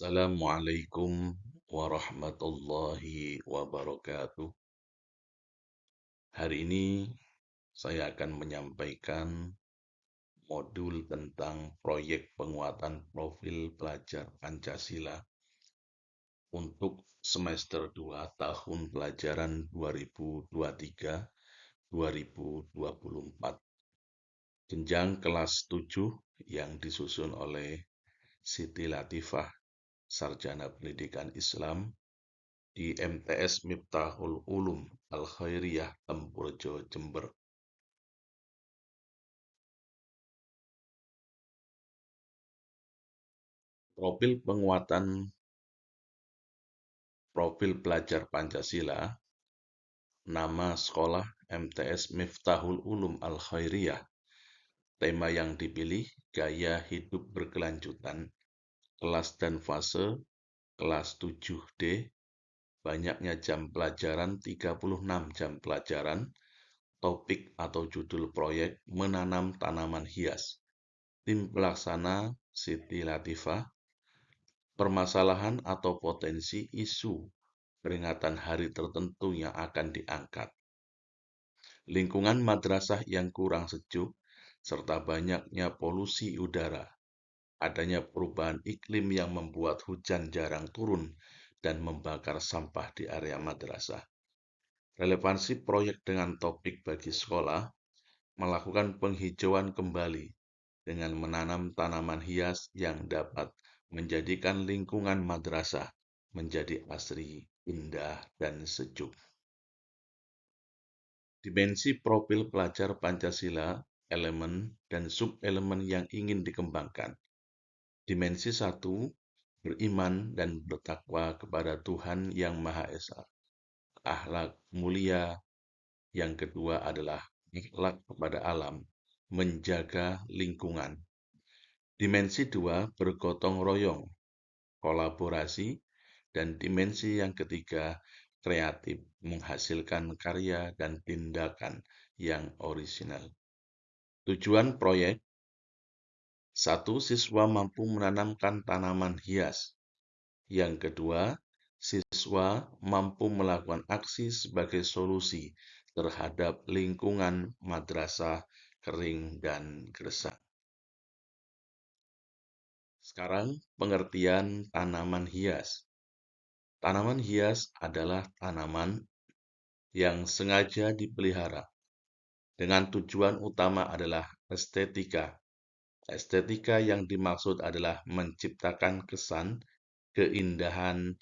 Assalamualaikum warahmatullahi wabarakatuh. Hari ini saya akan menyampaikan modul tentang proyek penguatan profil pelajar Pancasila untuk semester 2 tahun pelajaran 2023-2024. Jenjang kelas 7 yang disusun oleh Siti Latifah, Sarjana Pendidikan Islam di MTS Miftahul Ulum Al-Khairiyah Tempurjo, Jember. Profil penguatan profil pelajar Pancasila, nama sekolah MTS Miftahul Ulum Al-Khairiyah. Tema yang dipilih, gaya hidup berkelanjutan, kelas dan fase, kelas 7D, banyaknya jam pelajaran 36 jam pelajaran, topik atau judul proyek menanam tanaman hias. Tim pelaksana Siti Latifah, permasalahan atau potensi isu peringatan hari tertentu yang akan diangkat. Lingkungan madrasah yang kurang sejuk, serta banyaknya polusi udara. Adanya perubahan iklim yang membuat hujan jarang turun dan membakar sampah di area madrasah. Relevansi proyek dengan topik bagi sekolah, melakukan penghijauan kembali dengan menanam tanaman hias yang dapat menjadikan lingkungan madrasah menjadi asri, indah, dan sejuk. Dimensi profil pelajar Pancasila, elemen dan sub-elemen yang ingin dikembangkan. Dimensi 1, beriman dan bertakwa kepada Tuhan Yang Maha Esa. Akhlak mulia. Yang kedua adalah akhlak kepada alam, menjaga lingkungan. Dimensi 2, bergotong royong, kolaborasi, dan dimensi yang ketiga, kreatif, menghasilkan karya dan tindakan yang orisinal. Tujuan proyek: 1. Siswa mampu menanamkan tanaman hias. Yang kedua, siswa mampu melakukan aksi sebagai solusi terhadap lingkungan madrasah kering dan gersang. Sekarang, pengertian tanaman hias. Tanaman hias adalah tanaman yang sengaja dipelihara dengan tujuan utama adalah estetika. Estetika yang dimaksud adalah menciptakan kesan, keindahan,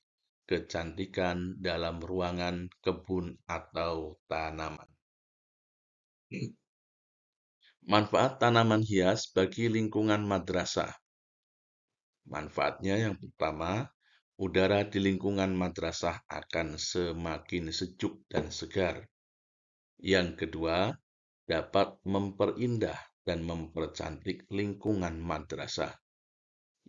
kecantikan dalam ruangan, kebun, atau tanaman. Manfaat tanaman hias bagi lingkungan madrasah. Manfaatnya yang pertama, udara di lingkungan madrasah akan semakin sejuk dan segar. Yang kedua, dapat memperindah dan mempercantik lingkungan madrasah.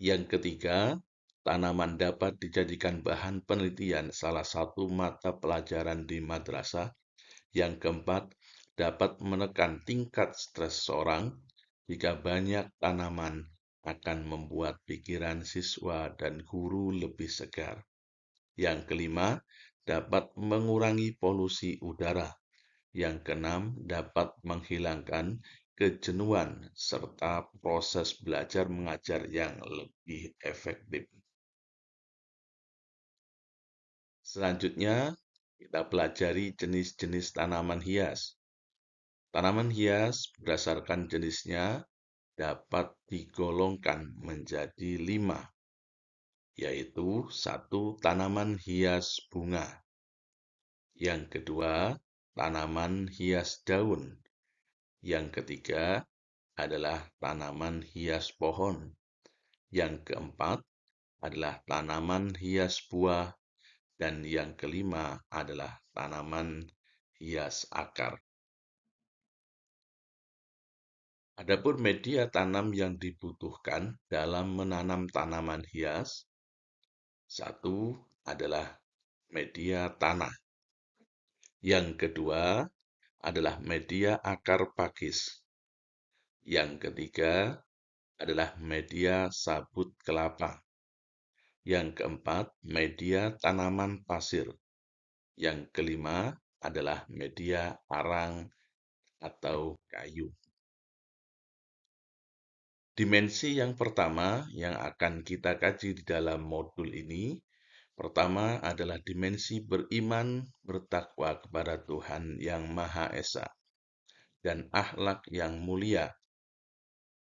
Yang ketiga, tanaman dapat dijadikan bahan penelitian salah satu mata pelajaran di madrasah. Yang keempat, dapat menekan tingkat stres seorang jika banyak tanaman akan membuat pikiran siswa dan guru lebih segar. Yang kelima, dapat mengurangi polusi udara. Yang keenam, dapat menghilangkan kejenuhan serta proses belajar mengajar yang lebih efektif. Selanjutnya, kita pelajari jenis-jenis tanaman hias. Tanaman hias berdasarkan jenisnya dapat digolongkan menjadi 5, yaitu 1. Tanaman hias bunga. Yang kedua, tanaman hias daun. Yang ketiga adalah tanaman hias pohon. Yang keempat adalah tanaman hias buah. Dan yang kelima adalah tanaman hias akar. Adapun media tanam yang dibutuhkan dalam menanam tanaman hias, 1 adalah media tanah. Yang kedua adalah media akar pakis. Yang ketiga adalah media sabut kelapa. Yang keempat, media tanaman pasir. Yang kelima adalah media arang atau kayu. Dimensi yang pertama yang akan kita kaji di dalam modul ini, pertama adalah dimensi beriman bertakwa kepada Tuhan yang Maha Esa dan akhlak yang mulia.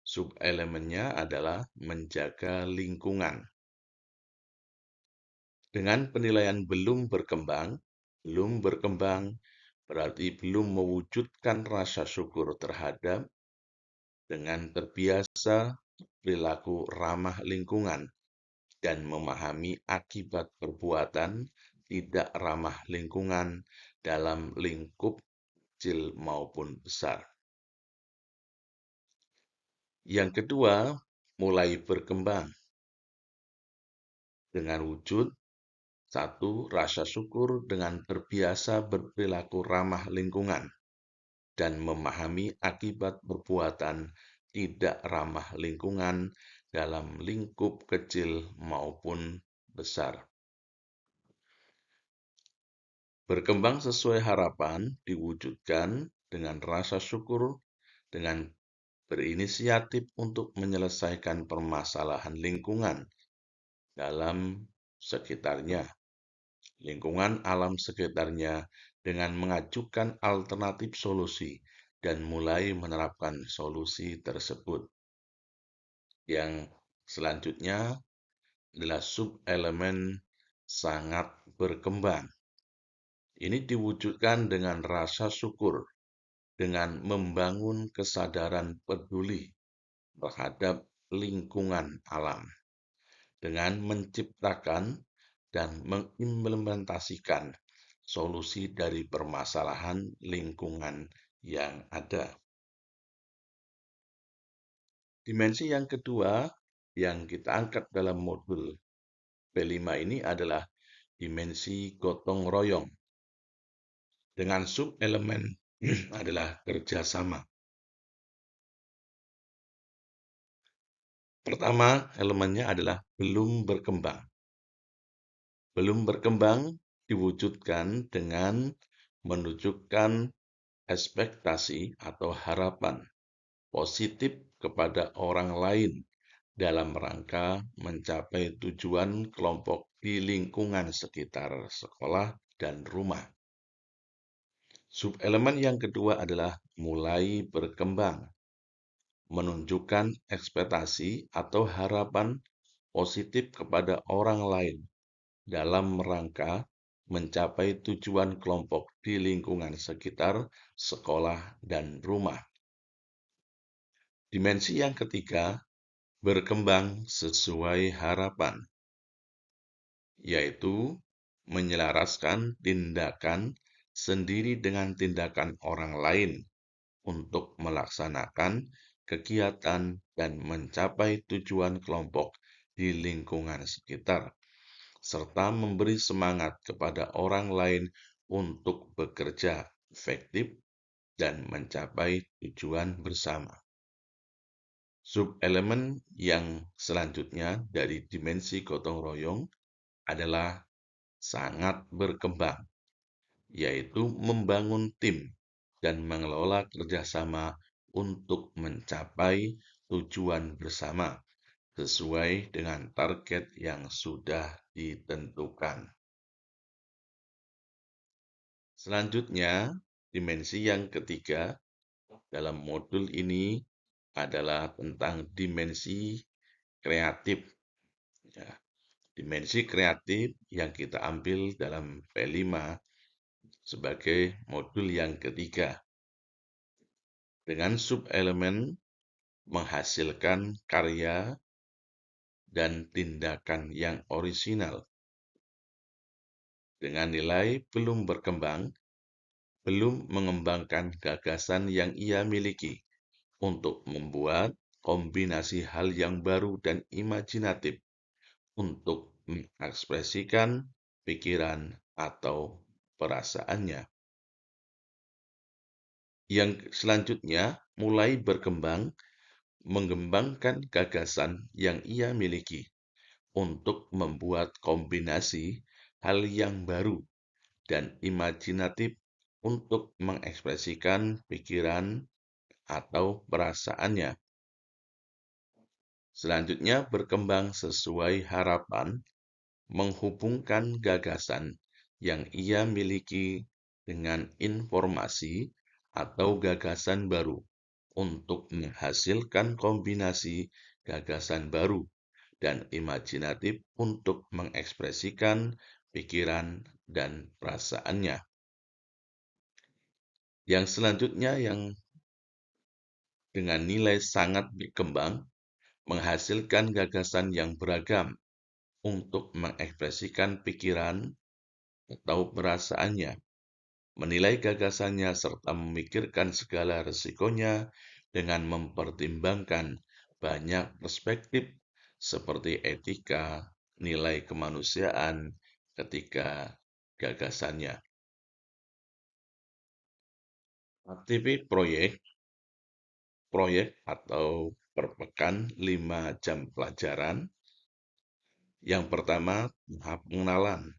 Subelemennya adalah menjaga lingkungan. Dengan penilaian belum berkembang berarti belum mewujudkan rasa syukur terhadap, dengan terbiasa perilaku ramah lingkungan dan memahami akibat perbuatan tidak ramah lingkungan dalam lingkup kecil maupun besar. Yang kedua, mulai berkembang dengan wujud satu, rasa syukur dengan terbiasa berperilaku ramah lingkungan dan memahami akibat perbuatan tidak ramah lingkungan dalam lingkup kecil maupun besar. Berkembang sesuai harapan diwujudkan dengan rasa syukur, dengan berinisiatif untuk menyelesaikan permasalahan lingkungan dalam sekitarnya, lingkungan alam sekitarnya, dengan mengajukan alternatif solusi dan mulai menerapkan solusi tersebut. Yang selanjutnya adalah subelemen sangat berkembang. Ini diwujudkan dengan rasa syukur, dengan membangun kesadaran peduli terhadap lingkungan alam, dengan menciptakan dan mengimplementasikan solusi dari permasalahan lingkungan yang ada. Dimensi yang kedua yang kita angkat dalam modul P5 ini adalah dimensi gotong royong. Dengan subelemen adalah kerjasama. Pertama, elemennya adalah belum berkembang. Belum berkembang diwujudkan dengan menunjukkan ekspektasi atau harapan positif kepada orang lain dalam rangka mencapai tujuan kelompok di lingkungan sekitar sekolah dan rumah. Subelemen yang kedua adalah mulai berkembang, menunjukkan ekspektasi atau harapan positif kepada orang lain dalam rangka mencapai tujuan kelompok di lingkungan sekitar sekolah dan rumah. Dimensi yang ketiga, berkembang sesuai harapan, yaitu menyelaraskan tindakan sendiri dengan tindakan orang lain untuk melaksanakan kegiatan dan mencapai tujuan kelompok di lingkungan sekitar, serta memberi semangat kepada orang lain untuk bekerja efektif dan mencapai tujuan bersama. Subelemen yang selanjutnya dari dimensi gotong royong adalah sangat berkembang, yaitu membangun tim dan mengelola kerjasama untuk mencapai tujuan bersama sesuai dengan target yang sudah ditentukan. Selanjutnya, dimensi yang ketiga dalam modul ini adalah tentang dimensi kreatif. Ya, dimensi kreatif yang kita ambil dalam P5 sebagai modul yang ketiga. Dengan subelemen menghasilkan karya dan tindakan yang orisinal. Dengan nilai belum berkembang, belum mengembangkan gagasan yang ia miliki untuk membuat kombinasi hal yang baru dan imajinatif untuk mengekspresikan pikiran atau perasaannya. Yang selanjutnya mulai berkembang, mengembangkan gagasan yang ia miliki untuk membuat kombinasi hal yang baru dan imajinatif untuk mengekspresikan pikiran atau perasaannya. Selanjutnya, berkembang sesuai harapan, menghubungkan gagasan yang ia miliki dengan informasi atau gagasan baru untuk menghasilkan kombinasi gagasan baru dan imajinatif untuk mengekspresikan pikiran dan perasaannya. Yang selanjutnya yang dengan nilai sangat berkembang, menghasilkan gagasan yang beragam untuk mengekspresikan pikiran atau perasaannya, menilai gagasannya serta memikirkan segala resikonya dengan mempertimbangkan banyak perspektif seperti etika, nilai kemanusiaan ketika gagasannya. Aktivitas proyek atau per pekan 5 jam pelajaran. Yang pertama, tahap pengenalan.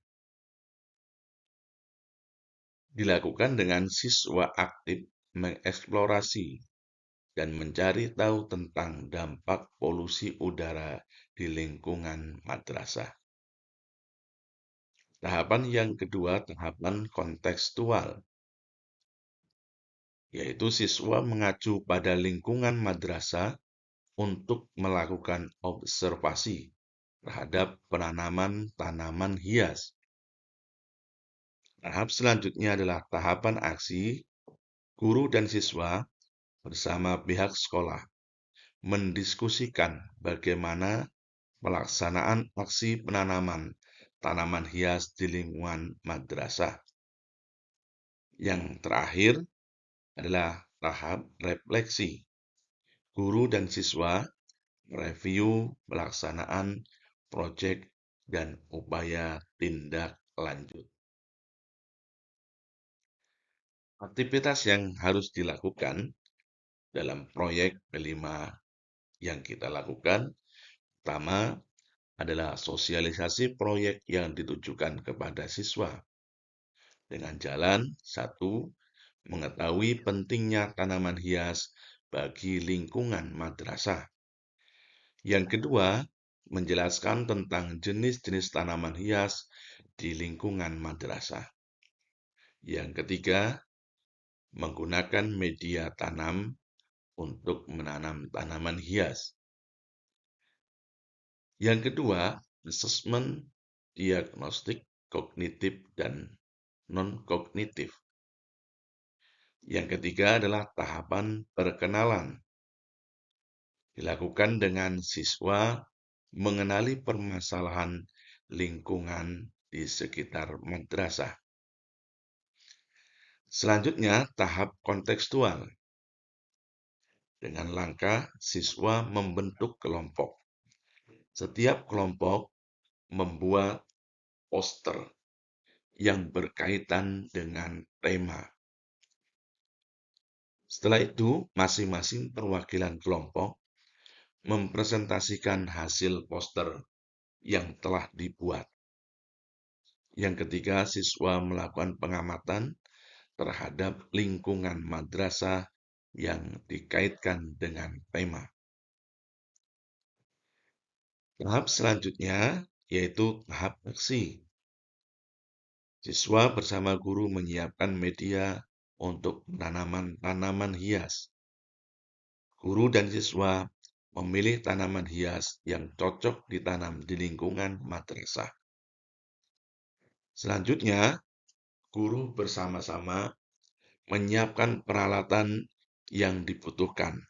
Dilakukan dengan siswa aktif mengeksplorasi dan mencari tahu tentang dampak polusi udara di lingkungan madrasah. Tahapan yang kedua, tahapan kontekstual, yaitu siswa mengacu pada lingkungan madrasah untuk melakukan observasi terhadap penanaman tanaman hias. Tahap selanjutnya adalah tahapan aksi. Guru dan siswa bersama pihak sekolah mendiskusikan bagaimana pelaksanaan aksi penanaman tanaman hias di lingkungan madrasah. Yang terakhir adalah tahap refleksi. Guru dan siswa mereview pelaksanaan proyek dan upaya tindak lanjut. Aktivitas yang harus dilakukan dalam proyek P5 yang kita lakukan, pertama adalah sosialisasi proyek yang ditujukan kepada siswa. Dengan jalan, satu, mengetahui pentingnya tanaman hias bagi lingkungan madrasah. Yang kedua, menjelaskan tentang jenis-jenis tanaman hias di lingkungan madrasah. Yang ketiga, menggunakan media tanam untuk menanam tanaman hias. Yang kedua, asesmen diagnostik kognitif dan non-kognitif. Yang ketiga adalah tahapan perkenalan. Dilakukan dengan siswa mengenali permasalahan lingkungan di sekitar madrasah. Selanjutnya, tahap kontekstual. Dengan langkah siswa membentuk kelompok. Setiap kelompok membuat poster yang berkaitan dengan tema. Setelah itu, masing-masing perwakilan kelompok mempresentasikan hasil poster yang telah dibuat. Yang ketiga, siswa melakukan pengamatan terhadap lingkungan madrasah yang dikaitkan dengan tema. Tahap selanjutnya yaitu tahap aksi. Siswa bersama guru menyiapkan media untuk penanaman tanaman hias. Guru dan siswa memilih tanaman hias yang cocok ditanam di lingkungan madrasah. Selanjutnya, guru bersama-sama menyiapkan peralatan yang dibutuhkan,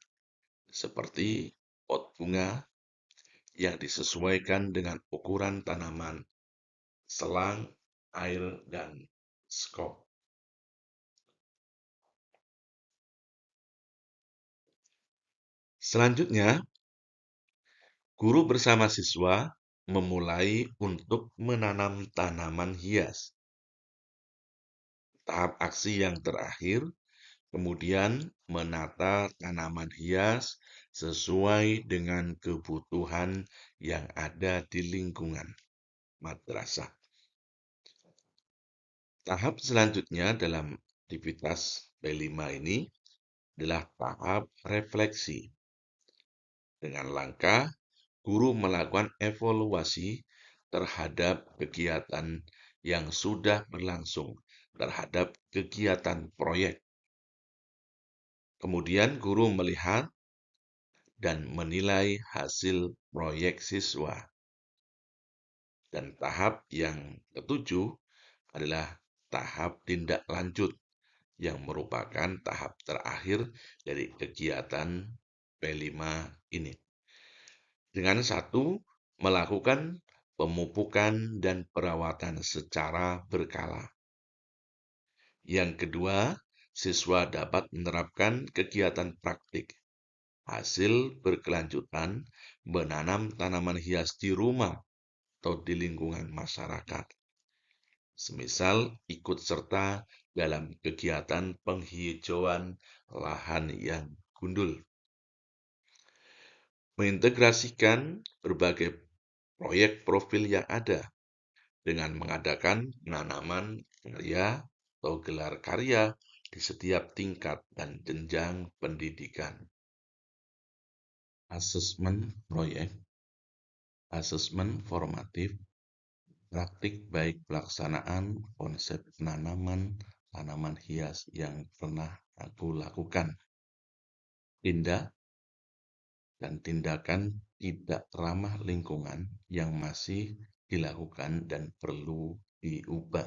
seperti pot bunga yang disesuaikan dengan ukuran tanaman, selang, air, dan skop. Selanjutnya, guru bersama siswa memulai untuk menanam tanaman hias. Tahap aksi yang terakhir, kemudian menata tanaman hias sesuai dengan kebutuhan yang ada di lingkungan madrasah. Tahap selanjutnya dalam aktivitas P5 ini adalah tahap refleksi. Dengan langkah guru melakukan evaluasi terhadap kegiatan yang sudah berlangsung, terhadap kegiatan proyek. Kemudian guru melihat dan menilai hasil proyek siswa. Dan tahap yang ketujuh adalah tahap tindak lanjut yang merupakan tahap terakhir dari kegiatan P5 ini. Dengan satu, melakukan pemupukan dan perawatan secara berkala. Yang kedua, siswa dapat menerapkan kegiatan praktik. Hasil berkelanjutan menanam tanaman hias di rumah atau di lingkungan masyarakat. Semisal ikut serta dalam kegiatan penghijauan lahan yang gundul. Mengintegrasikan berbagai proyek profil yang ada dengan mengadakan penanaman karya atau gelar karya di setiap tingkat dan jenjang pendidikan. Asesmen proyek, asesmen formatif, praktik baik pelaksanaan konsep penanaman tanaman hias yang pernah aku lakukan. Tindak dan tindakan tidak ramah lingkungan yang masih dilakukan dan perlu diubah.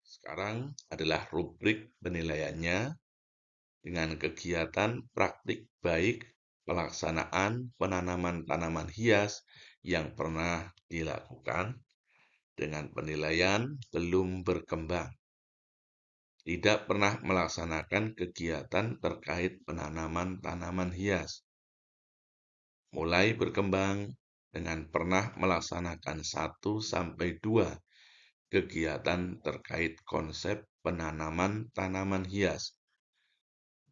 Sekarang adalah rubrik penilaiannya dengan kegiatan praktik baik pelaksanaan penanaman tanaman hias yang pernah dilakukan dengan penilaian belum berkembang. Tidak pernah melaksanakan kegiatan terkait penanaman tanaman hias. Mulai berkembang dengan pernah melaksanakan 1-2 kegiatan terkait konsep penanaman tanaman hias.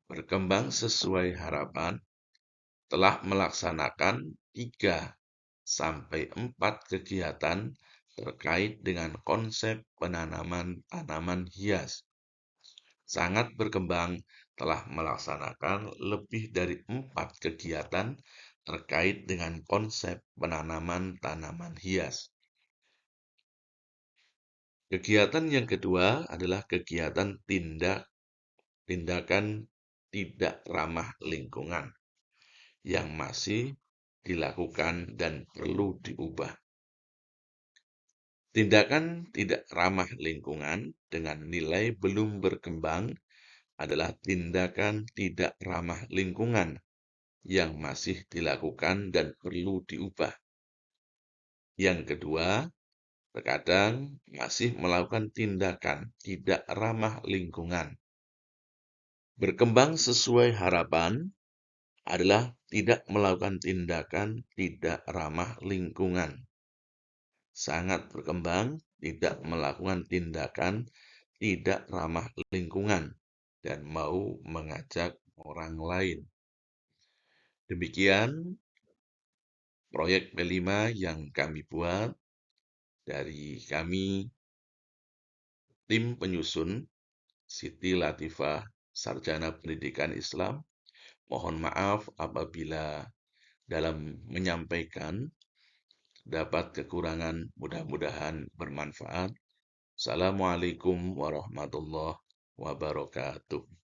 Berkembang sesuai harapan, telah melaksanakan 3-4 kegiatan terkait dengan konsep penanaman tanaman hias. Sangat berkembang, telah melaksanakan lebih dari 4 kegiatan terkait dengan konsep penanaman tanaman hias. Kegiatan yang kedua adalah kegiatan tindakan tidak ramah lingkungan yang masih dilakukan dan perlu diubah. Tindakan tidak ramah lingkungan dengan nilai belum berkembang adalah tindakan tidak ramah lingkungan yang masih dilakukan dan perlu diubah. Yang kedua, terkadang masih melakukan tindakan tidak ramah lingkungan. Berkembang sesuai harapan adalah tidak melakukan tindakan tidak ramah lingkungan. Sangat berkembang, tidak melakukan tindakan tidak ramah lingkungan dan mau mengajak orang lain. Demikian proyek P5 yang kami buat dari kami tim penyusun Siti Latifah, Sarjana Pendidikan Islam. Mohon maaf apabila dalam menyampaikan dapat kekurangan, mudah-mudahan bermanfaat. Assalamualaikum warahmatullahi wabarakatuh.